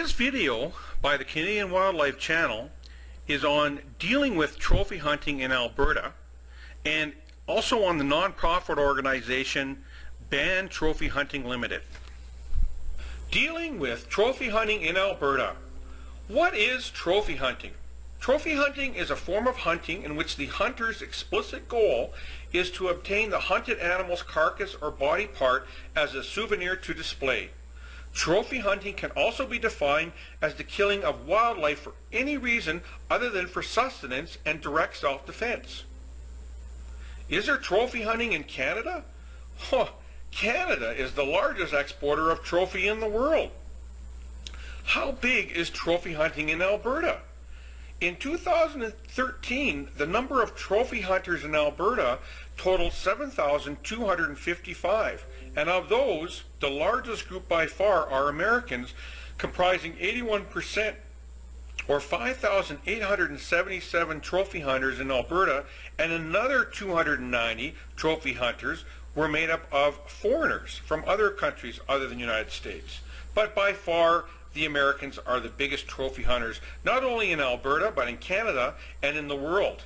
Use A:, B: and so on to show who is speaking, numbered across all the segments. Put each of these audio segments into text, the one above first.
A: This video by the Canadian Wildlife Channel is on dealing with trophy hunting in Alberta and also on the non-profit organization Ban Trophy Hunting Limited. Dealing with trophy hunting in Alberta. What is trophy hunting? Trophy hunting is a form of hunting in which the hunter's explicit goal is to obtain the hunted animal's carcass or body part as a souvenir to display. Trophy hunting can also be defined as the killing of wildlife for any reason other than for sustenance and direct self-defense. Is there trophy hunting in Canada? Canada is the largest exporter of trophy in the world. How big is trophy hunting in Alberta? In 2013, the number of trophy hunters in Alberta totaled 7,255, and of those, the largest group by far are Americans, comprising 81%, or 5,877 trophy hunters in Alberta, and another 290 trophy hunters were made up of foreigners from other countries other than the United States. But by far, the Americans are the biggest trophy hunters, not only in Alberta, but in Canada and in the world.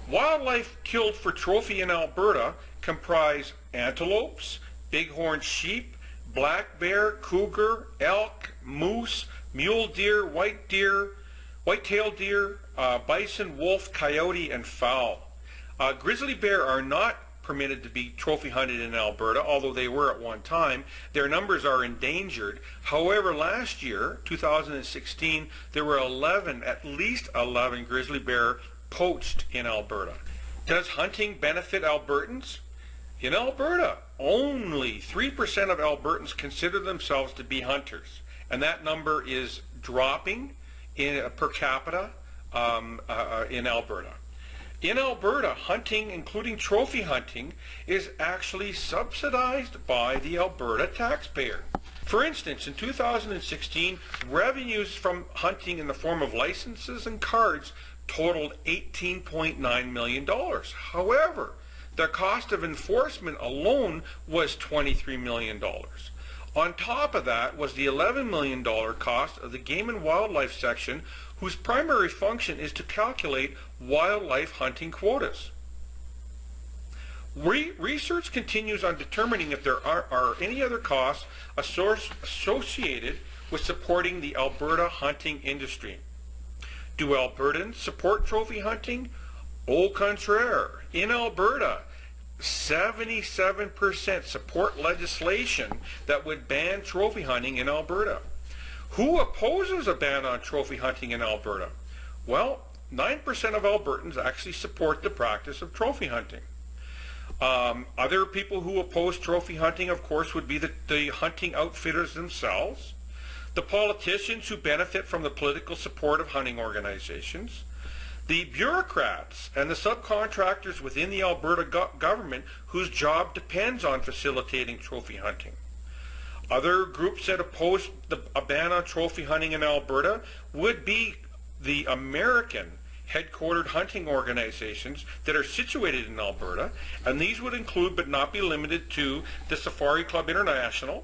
A: Wildlife killed for trophy in Alberta comprise antelopes, bighorn sheep, black bear, cougar, elk, moose, mule deer, white-tailed deer, bison, wolf, coyote, and fowl. Grizzly bear are not permitted to be trophy hunted in Alberta, although they were at one time. Their numbers are endangered. However, last year, 2016, there were at least 11 grizzly bear poached in Alberta. Does hunting benefit Albertans? In Alberta, only 3% of Albertans consider themselves to be hunters, and that number is dropping per capita in Alberta. In Alberta, hunting, including trophy hunting, is actually subsidized by the Alberta taxpayer. For instance, in 2016, revenues from hunting in the form of licenses and cards totaled $18.9 million. However, the cost of enforcement alone was $23 million. On top of that was the $11 million cost of the Game and Wildlife section, whose primary function is to calculate wildlife hunting quotas. Research continues on determining if there are any other costs associated with supporting the Alberta hunting industry. Do Albertans support trophy hunting? Au contraire. In Alberta, 77% support legislation that would ban trophy hunting in Alberta. Who opposes a ban on trophy hunting in Alberta? Well, 9% of Albertans actually support the practice of trophy hunting. Other people who oppose trophy hunting, of course, would be the hunting outfitters themselves, the politicians who benefit from the political support of hunting organizations, the bureaucrats and the subcontractors within the Alberta government whose job depends on facilitating trophy hunting. Other groups that oppose a ban on trophy hunting in Alberta would be the American headquartered hunting organizations that are situated in Alberta, and these would include but not be limited to the Safari Club International,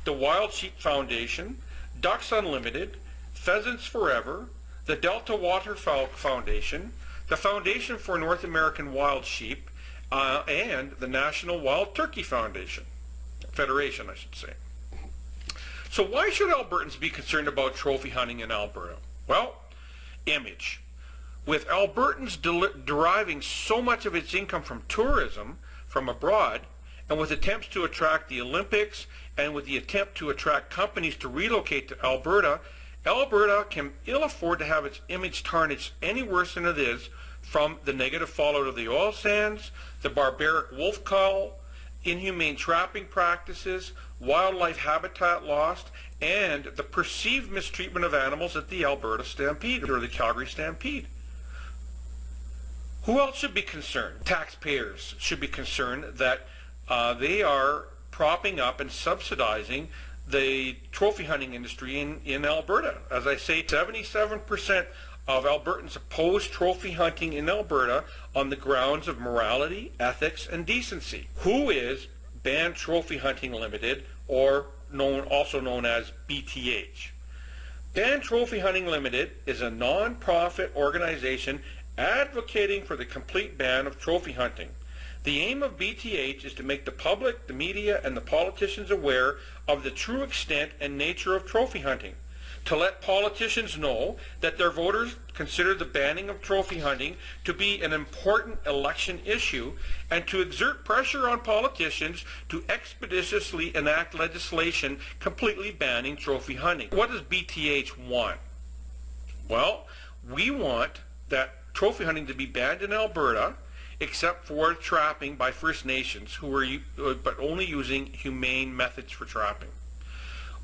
A: the Wild Sheep Foundation, Ducks Unlimited, Pheasants Forever, the Delta Waterfowl Foundation, the Foundation for North American Wild Sheep, and the National Wild Turkey Federation, I should say. So why should Albertans be concerned about trophy hunting in Alberta? Well, image. With Albertans deriving so much of its income from tourism from abroad, and with attempts to attract the Olympics, and with the attempt to attract companies to relocate to Alberta, Alberta can ill afford to have its image tarnished any worse than it is from the negative fallout of the oil sands, the barbaric wolf cull, inhumane trapping practices, wildlife habitat lost, and the perceived mistreatment of animals at the Alberta Stampede or the Calgary Stampede. Who else should be concerned? Taxpayers should be concerned that they are propping up and subsidizing the trophy hunting industry in Alberta. As I say, 77% of Albertans oppose trophy hunting in Alberta on the grounds of morality, ethics, and decency. Who is Ban Trophy Hunting Limited, or also known as BTH? Ban Trophy Hunting Limited is a non-profit organization advocating for the complete ban of trophy hunting. The aim of BTH is to make the public, the media, and the politicians aware of the true extent and nature of trophy hunting, to let politicians know that their voters consider the banning of trophy hunting to be an important election issue, and to exert pressure on politicians to expeditiously enact legislation completely banning trophy hunting. What does BTH want? Well, we want that trophy hunting to be banned in Alberta, except for trapping by First Nations, who are but only using humane methods for trapping.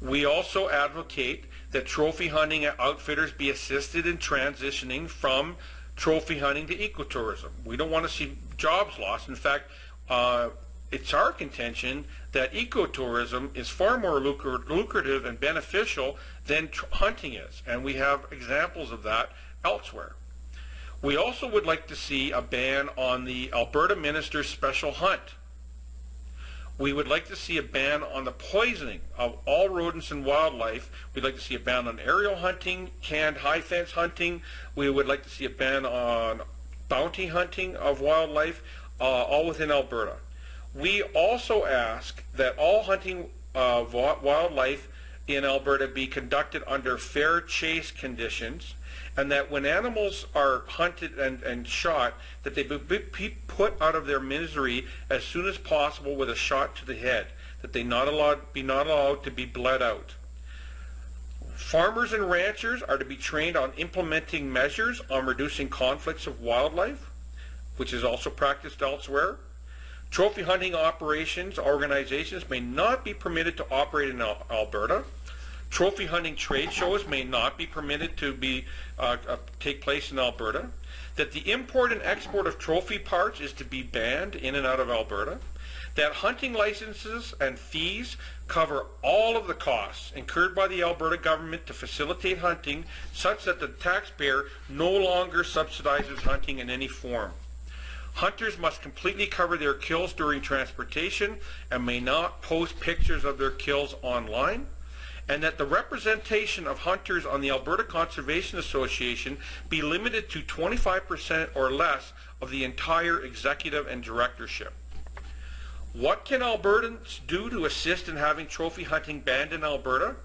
A: We also advocate that trophy hunting outfitters be assisted in transitioning from trophy hunting to ecotourism. We don't want to see jobs lost. In fact, it's our contention that ecotourism is far more lucrative and beneficial than hunting is, and we have examples of that elsewhere. We also would like to see a ban on the Alberta Minister's Special Hunt. We would like to see a ban on the poisoning of all rodents and wildlife. We'd like to see a ban on aerial hunting, canned high fence hunting. We would like to see a ban on bounty hunting of wildlife, all within Alberta. We also ask that all hunting of wildlife in Alberta be conducted under fair chase conditions, and that when animals are hunted and shot, that they be put out of their misery as soon as possible with a shot to the head, that they be not allowed to be bled out. Farmers and ranchers are to be trained on implementing measures on reducing conflicts of wildlife, which is also practiced elsewhere. Trophy hunting operations organizations may not be permitted to operate in Alberta. Trophy hunting trade shows may not be permitted to take place in Alberta. That the import and export of trophy parts is to be banned in and out of Alberta. That hunting licenses and fees cover all of the costs incurred by the Alberta government to facilitate hunting, such that the taxpayer no longer subsidizes hunting in any form. Hunters must completely cover their kills during transportation and may not post pictures of their kills online. And that the representation of hunters on the Alberta Conservation Association be limited to 25% or less of the entire executive and directorship. What can Albertans do to assist in having trophy hunting banned in Alberta?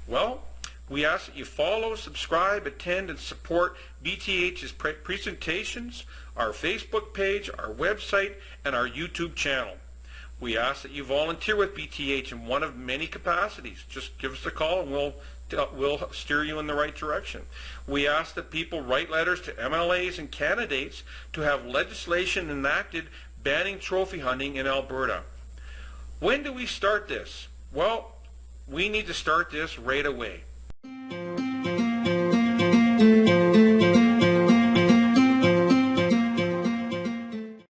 A: Well, we ask that you follow, subscribe, attend, and support BTH's presentations, our Facebook page, our website, and our YouTube channel. We ask that you volunteer with BTH in one of many capacities. Just give us a call and we'll steer you in the right direction. We ask that people write letters to MLAs and candidates to have legislation enacted banning trophy hunting in Alberta. When do we start this? Well, we need to start this right away.